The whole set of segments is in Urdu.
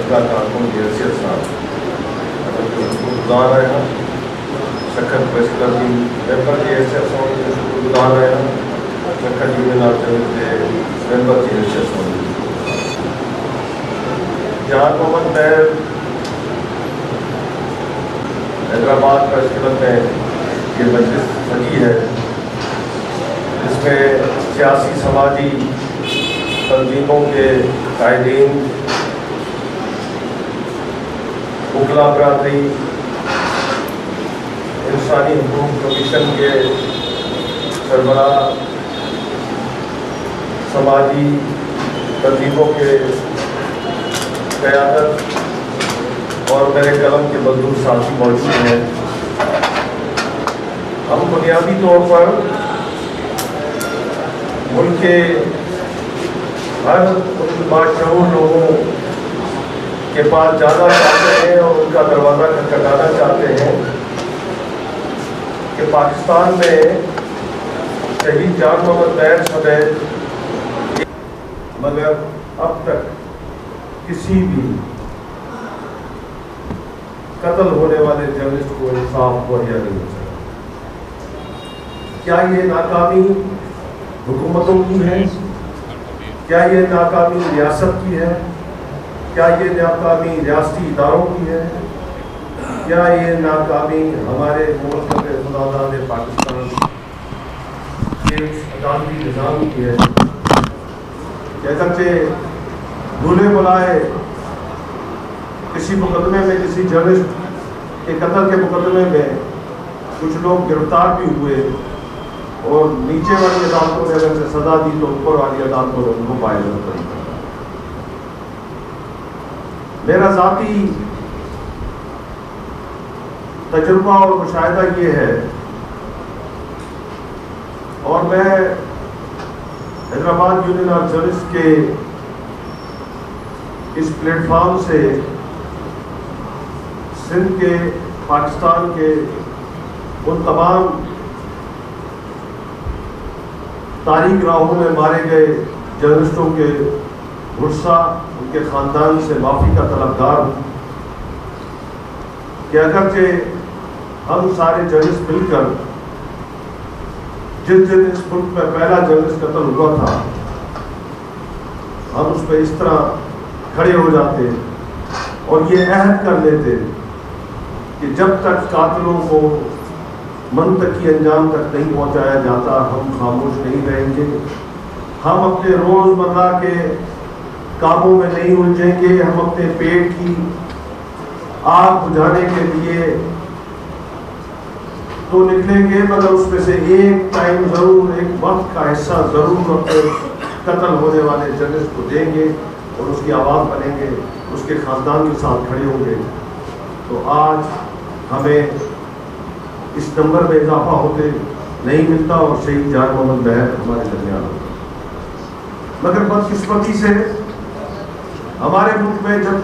مسئلہ کارکن کی حیثیت سے شکرگزار رہے ہیں، شکر پریس کلب کی ممبر کی حیثیت سے شکرگزار رہے ہیں، شکر یونین آف جرنلسٹ کے ممبر کی حیثیت سے جان محمد مہر حیدرآباد پریس کلب میں یہ مجلس سجی ہے جس میں سیاسی سماجی تنظیموں کے قائدین، وکلا برادری، انسانی حقوق کمیشن کے سربراہ، سماجی تنظیموں کے قیادت اور میرے قلم کے مزدور ساتھی موجود ہیں۔ ہم بنیادی طور پر ملک کے ہر باشعور لوگوں کے پاس جانا چاہتے ہیں اور ان کا دروازہ کھٹکھٹانا چاہتے ہیں کہ پاکستان میں شہید جان محمد مہر سمیت مگر اب تک کسی بھی قتل ہونے والے جرنلسٹ کو انصاف مہیا نہیں ہو سکا۔ کیا یہ ناکامی حکومتوں کی ہے؟ کیا یہ ناکامی ریاست کی ہے؟ کیا یہ ناکامی ریاستی اداروں کی ہے؟ کیا یہ ناکامی ہمارے ملک کے خداداد پاکستان کے عدالتی نظام کی ہے؟ اگرچہ دھولے بلائے کسی مقدمے میں، کسی جرنلسٹ کے قتل کے مقدمے میں کچھ لوگ گرفتار بھی ہوئے اور نیچے والی عدالتوں نے اگر سے سزا دی تو اوپر والی عدالتوں نے ان کو باعزت کری۔ میرا ذاتی تجربہ اور مشاہدہ یہ ہے، اور میں حیدرآباد یونین آف جرنلسٹ کے اس پلیٹ فارم سے سندھ کے، پاکستان کے ان تمام تاریخ راہوں میں مارے گئے جرنلسٹوں کے ورثہ، ان کے خاندان سے معافی کا طلبگار ہوں کہ اگرچہ ہم سارے جرنلسٹ مل کر جس دن اس ملک میں پہلا جرنلسٹ قتل ہوا تھا، ہم اس پہ اس طرح کھڑے ہو جاتے اور یہ عہد کر لیتے کہ جب تک قاتلوں کو منطقی انجام تک نہیں پہنچایا جاتا ہم خاموش نہیں رہیں گے، ہم اپنے روزمرہ کے کاموں میں نہیں الجھیں گے، ہم اپنے پیٹ کی آگ بجھانے کے لیے تو نکلیں گے، مگر اس میں سے ایک ٹائم ضرور، ایک وقت کا حصہ ضرور اپنے قتل ہونے والے جرنلسٹ کو دیں گے اور اس کی آواز بنیں گے، اس کے خاندان کے ساتھ کھڑے ہوں گے۔ تو آج ہمیں اس نمبر میں اضافہ ہوتے نہیں ملتا اور شہید جان محمد مہر ہمارے درمیان ہوتا، مگر بدقسمتی سے ہمارے ملک میں جب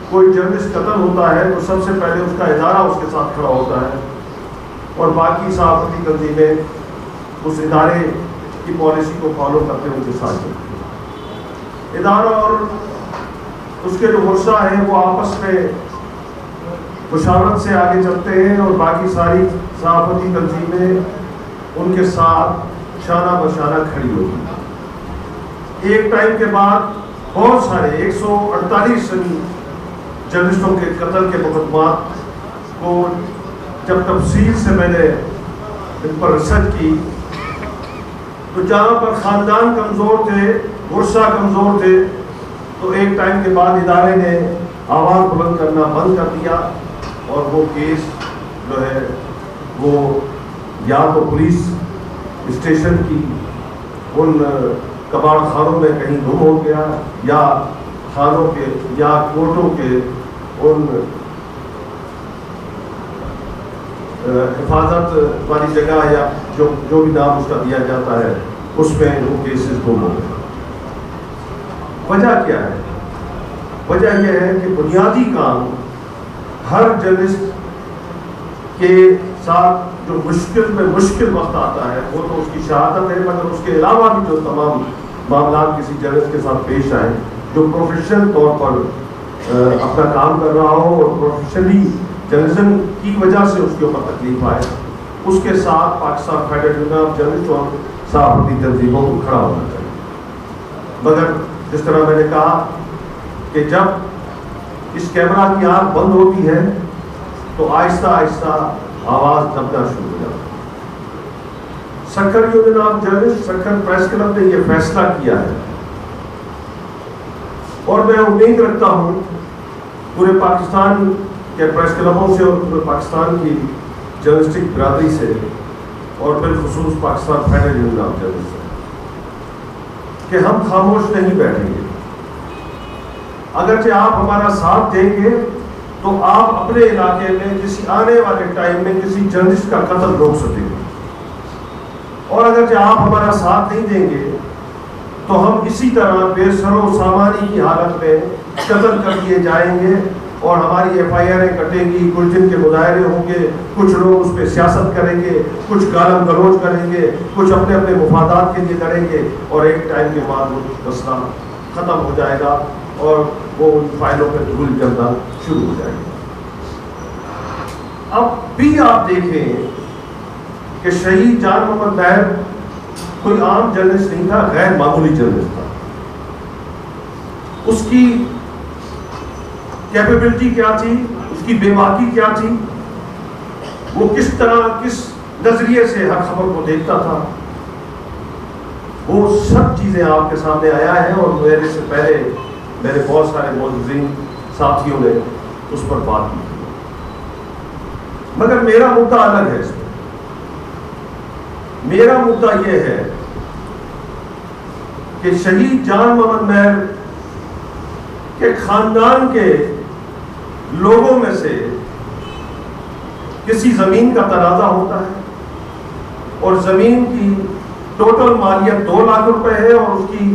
کوئی جرنلسٹ قتل ہوتا ہے تو سب سے پہلے اس کا ادارہ اس کے ساتھ کھڑا ہوتا ہے اور باقی صحافتی تنظیمیں اس ادارے کی پالیسی کو فالو کرتے ہوئے ان کے ساتھ چلتی ہیں۔ ادارہ اور اس کے جو ورثہ ہیں وہ آپس میں مشاورت سے آگے چلتے ہیں اور باقی ساری صحافتی تنظیمیں ان کے ساتھ شانہ بشانہ کھڑی ہوتی ہیں۔ ایک ٹائم کے بعد بہت سارے 148 جرنلسٹوں کے قتل کے مقدمات کو جب تفصیل سے میں نے ان پر ریسرچ کی تو جہاں پر خاندان کمزور تھے، ورثہ کمزور تھے، تو ایک ٹائم کے بعد ادارے نے آواز بلند کرنا بند کر دیا اور وہ کیس جو ہے وہ یا تو پولیس اسٹیشن کی ان کباڑ خانوں میں کہیں گم ہو گیا یا خانوں کے یا کورٹوں کے ان حفاظت والی جگہ یا جو بھی نام اس کا دیا جاتا ہے اس میں وہ کیسز گم ہو گئے۔ وجہ کیا ہے؟ وجہ یہ ہے کہ بنیادی کام ہر جرنلسٹ کے ساتھ جو مشکل میں مشکل وقت آتا ہے وہ تو اس کی شہادت ہے، مگر اس کے علاوہ بھی جو تمام معاملات کسی جرنلسٹ کے ساتھ پیش آئیں جو پروفیشنل طور پر اپنا کام کر رہا ہو اور پروفیشنلی جرنلزم کی وجہ سے اس کے اوپر تکلیف آئے، اس کے ساتھ Pakistan federation union of journalist اور صحافتی تنظیموں کو کھڑا ہونا چاہیے۔ مگر جس طرح میں نے کہا کہ جب اس کیمرہ کی آنکھ بند ہوتی ہے تو آہستہ آہستہ آواز دبنا شروع ہو جاتا ہے۔ Sukkur union of journalist, Sukkur press club نے یہ فیصلہ کیا ہے اور میں امید رکھتا ہوں پورے پاکستان کے پریس کلبوں سے اور پورے پاکستان کی جرنلسٹک برادری سے اور بالخصوص Pakistan federation union of journalist سے کہ ہم خاموش نہیں بیٹھیں گے۔ اگرچہ آپ ہمارا ساتھ دیں گے تو آپ اپنے علاقے میں کسی آنے والے ٹائم میں کسی جرنلسٹ کا قتل روک سکیں گے، اور اگرچہ آپ ہمارا ساتھ نہیں دیں گے تو ہم اسی طرح بے سر و سامانی کی حالت میں قتل کر دیے جائیں گے اور ہماری ایف آئی آریں کٹیں گی، کچھ دن کے مظاہرے ہوں گے، کچھ لوگ اس پہ سیاست کریں گے، کچھ گالم گلوچ کریں گے، کچھ اپنے اپنے مفادات کے لیے کریں گے، اور ایک ٹائم کے بعد وہ مسئلہ ختم ہو جائے گا اور وہ ان فائلوں پہ دھول جمنا شروع ہو جائے گا۔ اب بھی آپ دیکھیں کہ شہید جان محمد مہر کوئی عام جرنلسٹ نہیں تھا، غیر معمولی جرنلسٹ تھا۔ اس کی کیپیبلٹی کیا تھی، اس کی بے باکی کیا تھی، وہ کس طرح کس نظریے سے ہر خبر کو دیکھتا تھا، وہ سب چیزیں آپ کے سامنے آیا ہے، اور میرے سے پہلے میرے بہت سارے معززین ساتھیوں نے اس پر بات کی۔ مگر میرا مدعا الگ ہے، اس میں میرا مدعا یہ ہے کہ شہید جان محمد مہر کے خاندان کے لوگوں میں سے کسی زمین کا تنازع ہوتا ہے اور زمین کی ٹوٹل مالیت 2 لاکھ روپے ہے اور اس کی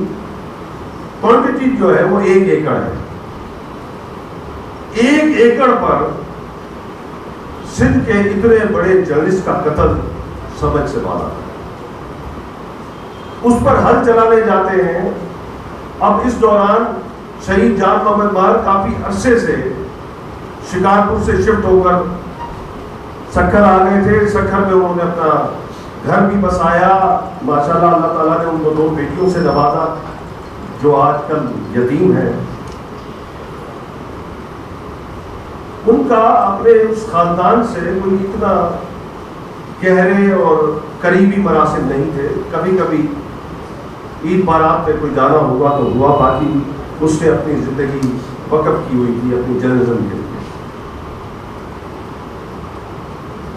کوانٹٹی جو ہے وہ 1 ایکڑ ہے۔ 1 ایکڑ پر سندھ کے اتنے بڑے جرنلسٹ کا قتل سمجھ سے بالا ہے، اس پر ہل چلانے جاتے ہیں۔ اب اس دوران شہید جان محمد مہر کافی عرصے سے شکارپور سے شفٹ ہو کر سکھر آ گئے تھے۔ سکھر میں انہوں نے اپنا گھر بھی بسایا، ماشاءاللہ اللہ تعالیٰ نے ان کو 2 بیٹیوں سے نوازا جو آج کل یتیم ہیں۔ ان کا اپنے اس خاندان سے کوئی اتنا گہرے اور قریبی مراسم نہیں تھے، کبھی کبھی عید بارات میں کوئی جانا ہوا تو ہوا، باقی اس نے اپنی زندگی وقف کی ہوئی تھی اپنی جرنلزم کے لیے۔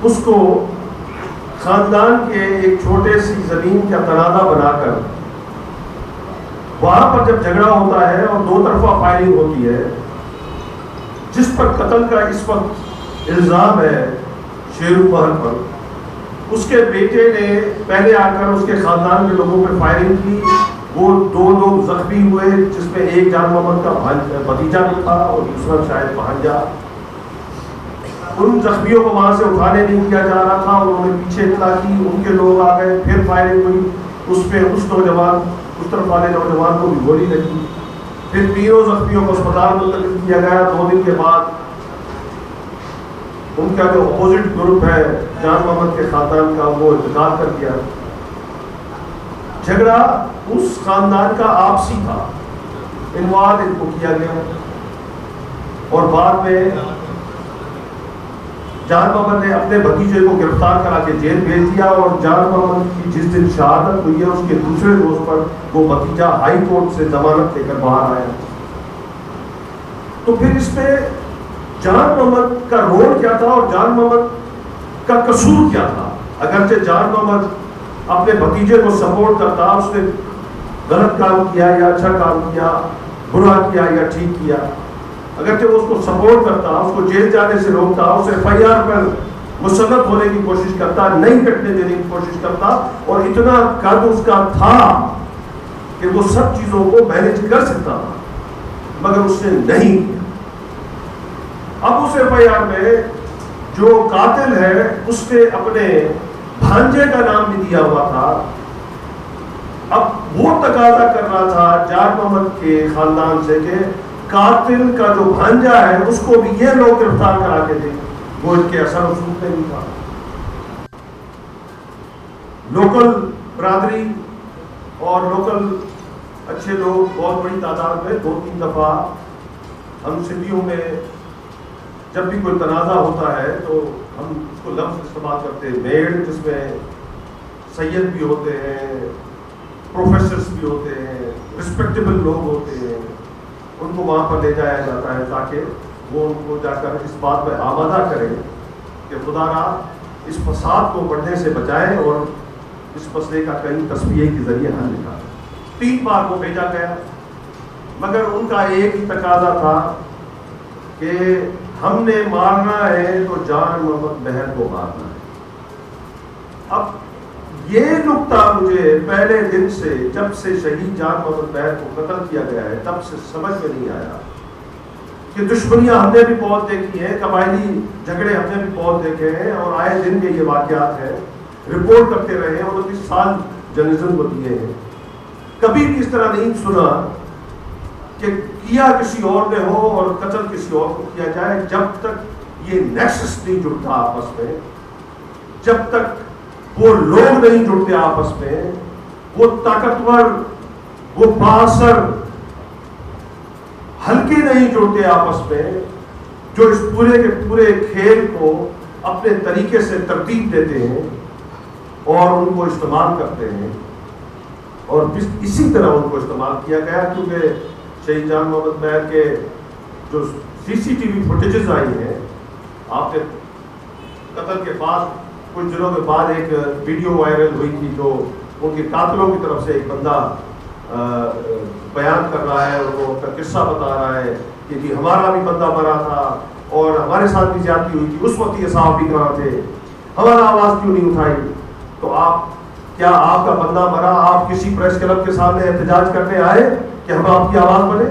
اس کو خاندان کے ایک چھوٹے سی زمین کا تنازع بنا کر وہاں پر جب جھگڑا ہوتا ہے اور 2 طرفہ فائرنگ ہوتی ہے، جس پر قتل کا اس وقت الزام ہے شیرو مہر پر، اس کے بیٹے نے پہلے آ کر اس کے خاندان کے لوگوں پر فائرنگ کی، وہ 2 لوگ زخمی ہوئے، جس میں ایک جان محمد کا بھتیجا بھی تھا اور دوسرا شاید بھانجا۔ ان زخمیوں کو وہاں سے اٹھانے نہیں کیا جا رہا تھا، انہوں نے پیچھے اطلاع کی، ان کے لوگ آ گئے، پھر فائرنگ ہوئی، اس پہ اس نوجوان، اس طرف والے نوجوان کو بھی گولی لگی، پھر 3 زخمیوں کو اسپتال منتقل کیا گیا۔ 2 دن کے بعد ان کا جو اپوزٹ گروپ ہے جان محمد کے خاندان کا، وہ انتقال کر دیا۔ جھگڑا اس خاندان کا آپسی تھا، انواد ان کو کیا گیا، اور بعد میں جان محمد نے اپنے بھتیجے کو گرفتار کرا کے جیل بھیج دیا، اور جان محمد کی جس دن شہادت ہوئی ہے اس کے دوسرے روز پر وہ بھتیجا ہائی کورٹ سے ضمانت لے کر باہر آیا۔ تو پھر اس میں جان محمد کا رول کیا تھا اور جان محمد کا قصور کیا تھا؟ اگرچہ جان محمد اپنے بھتیجے کو سپورٹ کرتا، اس نے غلط کام کیا یا اچھا کام کیا، برا کیا یا ٹھیک کیا، اگرچہ وہ اس کو سپورٹ کرتا، اس کو جیل جانے سے روکتا، اسے ایف آئی آر پر مسلط ہونے کی کوشش کرتا، نہیں کٹنے دینے کی کوشش کرتا، اور اتنا قد اس کا تھا کہ وہ سب چیزوں کو مینج کر سکتا تھا، مگر اس نے نہیں کیا۔ اب اس ایف آئی آر میں جو قاتل ہے اس نے اپنے بھانجے کا نام بھی دیا ہوا تھا۔ اب وہ تقاضا کر رہا تھا جان محمد کے خاندان سے کہ قاتل کا جو بھانجا ہے اس کو بھی یہ لوگ گرفتار کرا کے دیں، وہ ان کے اثر رسوخ میں نہیں تھا۔ لوکل برادری اور لوکل اچھے لوگ بہت بڑی تعداد میں 2-3 دفعہ ہم سندھیوں میں جب بھی کوئی تنازع ہوتا ہے تو ہم اس کو لفظ استعمال کرتے ہیں میڑ، جس میں سید بھی ہوتے ہیں، پروفیسرز بھی ہوتے ہیں، رسپیکٹیبل لوگ ہوتے ہیں، ان کو وہاں پر لے جایا جاتا ہے تاکہ وہ ان کو جا کر اس بات پہ آمادہ کریں کہ خدا را اس فساد کو بڑھنے سے بچائے اور اس مسئلے کا کہیں تصفیے کے ذریعے حل نکالے۔ 3 بار کو بھیجا گیا، مگر ان کا ایک ہی تقاضا تھا کہ ہم نے مارنا ہے تو جان محمد مہر کو مارنا ہے۔ اب یہ نکتہ مجھے پہلے دن سے، جب سے شہید جان محمد مہر کو قتل کیا گیا ہے، تب سے سمجھ میں نہیں آیا کہ دشمنیاں ہم نے بھی بہت دیکھی ہیں، قبائلی جھگڑے ہم نے بھی بہت دیکھے ہیں، اور آئے دن کے یہ واقعات ہیں، رپورٹ کرتے رہے ہیں، 29 سال جرنلزم کو دیے ہیں، کبھی بھی اس طرح نہیں سنا کہ کیا کسی اور نے ہو اور قتل کسی اور کو کیا جائے، جب تک یہ نیکسس نہیں جڑتا آپس میں، جب تک وہ لوگ نہیں جڑتے آپس میں، وہ طاقتور، وہ بااثر ہلکے نہیں جڑتے آپس میں، جو اس پورے کے پورے کھیل کو اپنے طریقے سے ترتیب دیتے ہیں اور ان کو استعمال کرتے ہیں، اور اسی طرح ان کو استعمال کیا گیا، کیونکہ شہید جان محمد مہر کے جو CCTV فوٹیجز آئی ہیں، آپ کے قتل کے بعد کچھ دنوں کے بعد ایک ویڈیو وائرل ہوئی تھی جو ان کے قاتلوں کی طرف سے ایک بندہ بیان کر رہا ہے اور وہ اپنا قصہ بتا رہا ہے کہ جی ہمارا بھی بندہ مرا تھا اور ہمارے ساتھ بھی زیادتی ہوئی تھی، اس وقت یہ صاحب بھی کہاں تھے، ہمارا آواز کیوں نہیں اٹھائی؟ تو کیا آپ کا بندہ مرا، آپ کسی پریس کلب کے سامنے احتجاج کرنے آئے کہ ہم آپ کی آواز بنے؟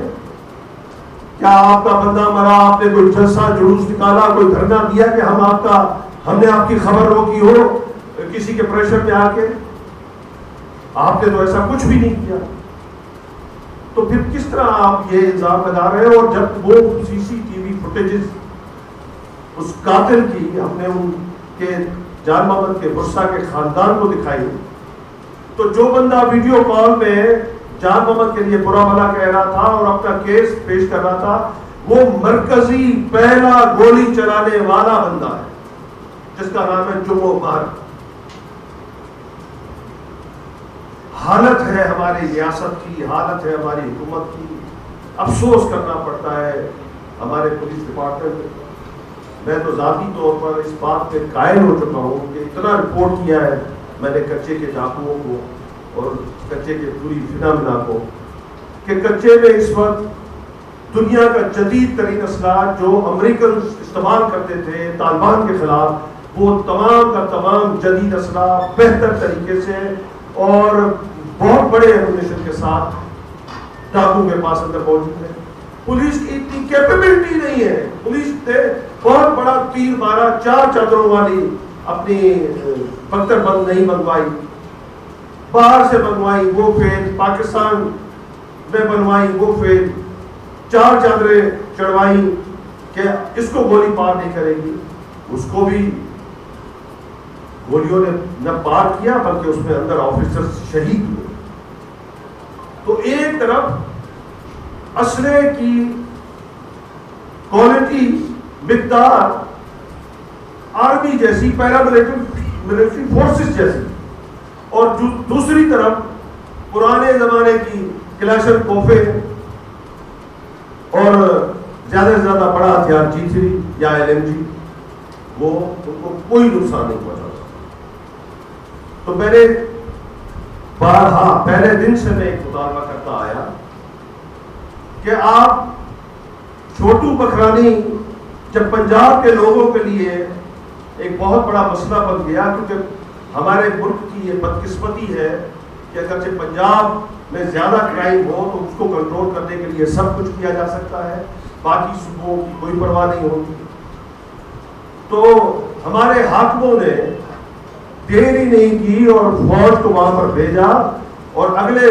کیا آپ کا بندہ مرا، آپ نے کوئی جلسہ جلوس نکالا، کوئی دھرنا دیا کہ ہم نے آپ کی خبر روکی ہو کسی کے پریشر میں آ کے؟ آپ نے تو ایسا کچھ بھی نہیں کیا، تو پھر کس طرح آپ یہ الزام لگا رہے ہیں؟ اور جب وہ CCTV فوٹیجز اس قاتل کی ہم نے ان کے جان محمد کے غصہ کے خاندان کو دکھائی، تو جو بندہ ویڈیو کال میں جان محمد کے لیے برا بھلا کہہ رہا تھا اور اپنا کیس پیش کر رہا تھا، وہ مرکزی پہلا گولی چلانے والا بندہ ہے جس کا نام ہے جمعہ مہر۔ حالت ہے ہماری ریاست کی، حالت ہے ہماری حکومت کی، افسوس کرنا پڑتا ہے ہمارے پولیس ڈپارٹمنٹ میں۔ میں تو ذاتی طور پر اس بات پہ قائل ہو چکا ہوں کہ اتنا رپورٹ کیا ہے میں نے کچے کے ڈاکوؤں کو اور کچے کے پوری فنامنا کو، کہ کچے میں اس وقت دنیا کا جدید ترین اسلحہ جو امریکن استعمال کرتے تھے طالبان کے خلاف، وہ تمام کا تمام جدید اسلحہ بہتر طریقے سے اور بہت بڑے ایمونیشن کے ساتھ ڈاکو کے پاس اندر موجود ہے۔ پولیس کی اتنی کیپیبلٹی نہیں ہے، پولیس نے بہت بڑا تیر مارا، 4 چادروں والی اپنی بختر بند نہیں بنوائی، باہر سے بنوائی وہ فیل، پاکستان میں بنوائی وہ فیل، 4 چادریں چڑھوائی کہ اس کو گولی پار نہیں کرے گی، اس کو بھی گولیوں نے نہ پار کیا بلکہ اس میں اندر آفیسر شہید ہوئے۔ تو ایک طرف اسلحے کی کوالٹی، مقدار آرمی جیسی، پیراملٹری فورسز جیسی، اور دوسری طرف پرانے زمانے کی کلاشن کوفے اور زیادہ سے زیادہ بڑا ہتھیار G3 یا LMG، وہ ان کو کوئی نقصان نہیں پہنچا۔ تو میں نے بارہا پہلے دن سے میں ایک مطالبہ کرتا آیا کہ آپ چھوٹو بکھرانی جب پنجاب کے لوگوں کے لیے ایک بہت بڑا مسئلہ بن گیا، کیونکہ ہمارے ملک کی یہ بدقسمتی ہے کہ اگرچہ پنجاب میں زیادہ کرائم ہو تو اس کو کنٹرول کرنے کے لیے سب کچھ کیا جا سکتا ہے، باقی صوبوں کی کوئی پرواہ نہیں ہوتی۔ تو ہمارے حاکموں نے دیر ہی نہیں کی اور فوج کو وہاں پر بھیجا، اور اگلے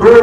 2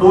2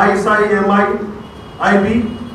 ISI, MI, IB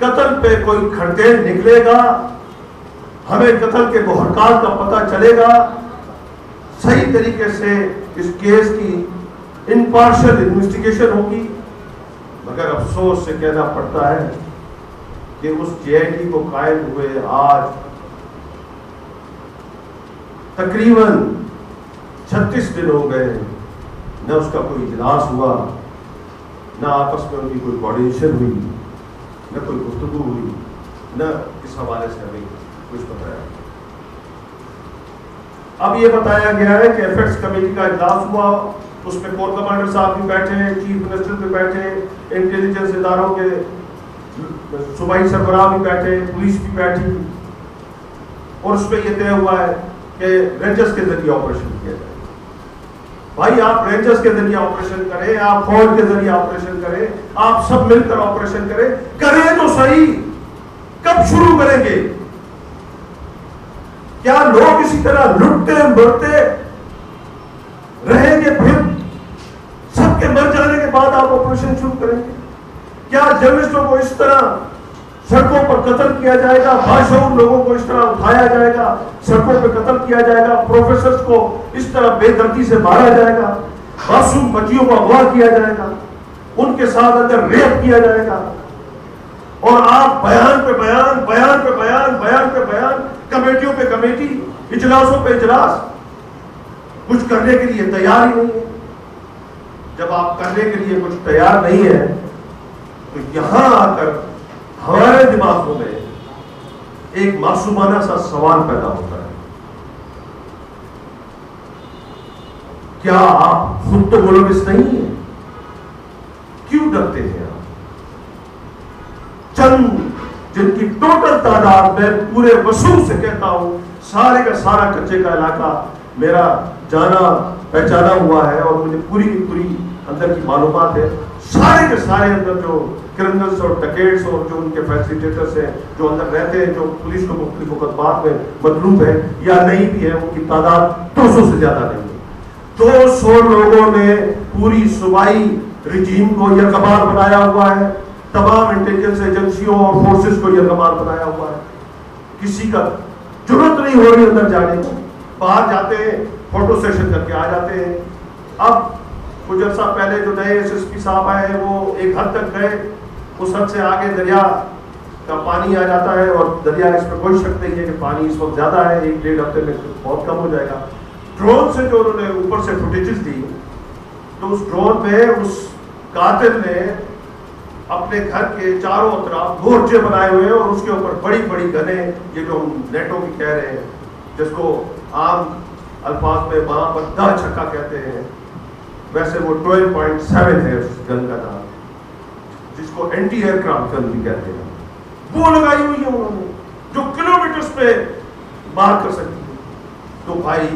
قتل پہ کوئی کھڑکیل نکلے گا، ہمیں قتل کے محرکات کا پتہ چلے گا، صحیح طریقے سے اس کیس کی امپارشل انویسٹیگیشن ہوگی۔ مگر افسوس سے کہنا پڑتا ہے کہ اس جے این ٹی کو قائم ہوئے آج تقریباً 36 دن ہو گئے، نہ اس کا کوئی اجلاس ہوا، نہ آپس میں ان کی کوئی کوارڈینیشن ہوئی، نہ کوئی گفتگو ہوئی، نہ اس حوالے سے ہمیں کچھ بتایا۔ اب یہ بتایا گیا ہے کہ ایفیکٹس کمیٹی کا اجلاس ہوا، اس میں کور کمانڈر صاحب بھی بیٹھے، چیف منسٹر بھی بیٹھے، انٹیلیجنس اداروں کے صوبائی سربراہ بھی بیٹھے، پولیس بھی بیٹھی، اور اس پہ یہ طے ہوا ہے کہ رینجرز کے ذریعے آپریشن کیا جائے۔ بھائی آپ رینجرز کے ذریعے آپریشن کریں، آپ فوج کے ذریعے آپریشن کریں، آپ سب مل کر آپریشن کریں تو صحیح، کب شروع کریں گے؟ کیا لوگ اسی طرح لٹتے مرتے رہیں گے؟ پھر سب کے مر جانے کے بعد آپ آپریشن شروع کریں گے؟ کیا جرنلسٹوں کو اس طرح سڑکوں پر قتل کیا جائے گا؟ باشعور لوگوں کو اس طرح اٹھایا جائے گا، سڑکوں پہ قتل کیا جائے گا، پروفیسرز کو اس طرح بے دردی سے مارا جائے گا، معصوم بچیوں کو اغوا کیا جائے گا، ان کے ساتھ اندر ریپ کیا جائے گا، اور آپ بیان پہ بیان، بیان پہ بیان، بیان پہ بیان، کمیٹیوں پہ کمیٹی، اجلاسوں پہ اجلاس، کچھ کرنے کے لیے تیار ہی نہیں ہے۔ جب آپ کرنے کے لیے کچھ تیار نہیں ہے تو یہاں آ کر ہمارے دماغوں میں ایک معصومانہ سا سوال پیدا ہوتا ہے، کیا آپ خود تو ملوث نہیں ہیں؟ کیوں ڈرتے ہیں آپ؟ چند جن کی ٹوٹل تعداد میں پورے وصول سے کہتا ہوں، سارے کا سارا کچے کا علاقہ میرا جانا پہچانا ہوا ہے، اور مجھے پوری کی پوری اندر کی معلومات ہے، سارے کے سارے اندر جو کرمنلز اور ڈکیٹس اور جو ان کے فیسیلیٹیٹرز ہیں، جو اندر رہتے ہیں، جو پولیس کو مختلف مقدمات میں مطلوب ہے یا نہیں بھی ہے، ان کی تعداد 200 سے زیادہ نہیں ہے۔ 200 لوگوں نے پوری صوبائی رجیم کو یرغمال بنایا ہوا ہے، تمام انٹیلیجنس ایجنسیوں اور فورسز کو یرغمال بنایا ہوا ہے۔ کسی کا ضرورت نہیں ہو رہی اندر جانے کو، باہر جاتے ہیں، فوٹو سیشن کر کے آ جاتے ہیں۔ اب کچھ عرصہ پہلے جو نئے ایس ایس پی صاحب آئے ہیں، وہ ایک حد تک گئے، اس حد سے آگے دریا کا پانی آ جاتا ہے، اور دریا اس میں کوئی شک نہیں ہے کہ پانی اس وقت زیادہ ہے، 1-1.5 ہفتے میں بہت کم ہو جائے گا۔ ڈرون سے جو انہوں نے اوپر سے فوٹیجز دی، تو اس ڈرون میں اس قاتل نے اپنے گھر کے چاروں اطراف مورچے بنائے ہوئے ہیں، اور اس کے اوپر بڑی بڑی گنیں، یہ جو ہم نیٹوں کی کہہ رہے ہیں، جس کو عام الفاظ میں وہاں پر دہ چھکا کہتے ہیں، ویسے وہ 12.7 ہے اس گن کا نام، جس کو اینٹی ایئر کرافٹ گن بھی کہتے ہیں، وہ لگائی ہوئی ہے انہوں نے، جو کلومیٹرز پہ مار کر سکتی ہے۔ تو بھائی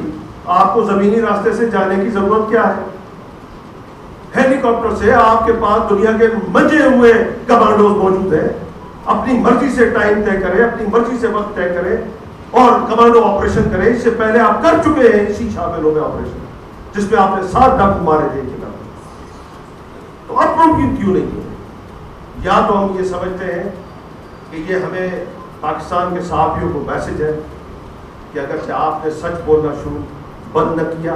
آپ کو زمینی راستے سے جانے کی ضرورت کیا ہے؟ ہیلی کاپٹر سے آپ کے پاس دنیا کے منجے ہوئے کمانڈوز موجود ہیں، اپنی مرضی سے ٹائم طے کریں، اپنی مرضی سے وقت طے کریں اور کمانڈو آپریشن کریں۔ اس سے پہلے آپ کر چکے ہیں اسی شاملوں میں آپریشن، جس میں آپ نے 7 ڈاکو مارے تھے۔ تو اب ممکن کیوں نہیں ہے؟ یا تو ہم یہ سمجھتے ہیں کہ یہ ہمیں پاکستان کے صحافیوں کو میسج ہے کہ اگرچہ آپ نے سچ بولنا شروع بند نہ کیا،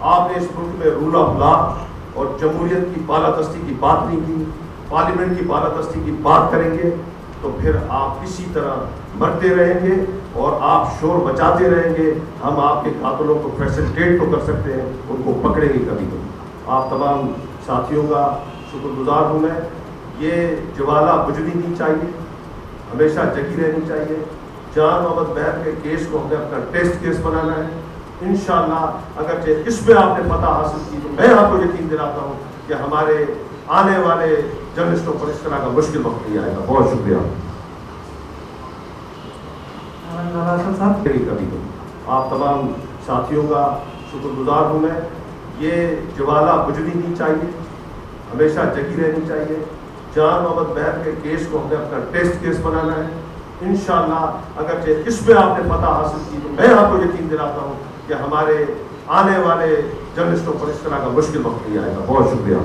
آپ نے اس ملک میں رول آف لا اور جمہوریت کی بالادستی کی بات نہیں کی، پارلیمنٹ کی بالادستی کی بات کریں گے، تو پھر آپ اسی طرح مرتے رہیں گے اور آپ شور بچاتے رہیں گے۔ ہم آپ کے قاتلوں کو فیسیلیٹیٹ تو کر سکتے ہیں، ان کو پکڑیں گے کبھی کبھی۔ آپ تمام ساتھیوں کا شکر گزار ہوں میں۔ یہ جوالا بجھنی نہیں چاہیے، ہمیشہ جگی رہنی چاہیے۔ جان محمد بہر کے کیس کو ہم نے اپنا ٹیسٹ کیس بنانا ہے انشاءاللہ۔ اگرچہ اس میں آپ نے فتح حاصل کی تو میں آپ کو یقین دلاتا ہوں کہ ہمارے آنے والے جرنلسٹوں پر اس طرح کا مشکل وقت نہیں آئے گا۔ بہت شکریہ۔ کبھی آپ تمام ساتھیوں کا شکر گزار ہوں میں۔ یہ جوالا بجھنی نہیں چاہیے، ہمیشہ جگی رہنی چاہیے۔ جان محمد بہر کے کیس کو ہم نے اپنا ٹیسٹ کیس بنانا ہے انشاءاللہ۔ اگرچہ اس میں آپ نے فتح حاصل کی تو میں آپ کو یقین دلاتا ہوں کہ ہمارے آنے والے جرنلسٹوں پر اس طرح کا مشکل وقت نہیں آئے گا۔ بہت شکریہ۔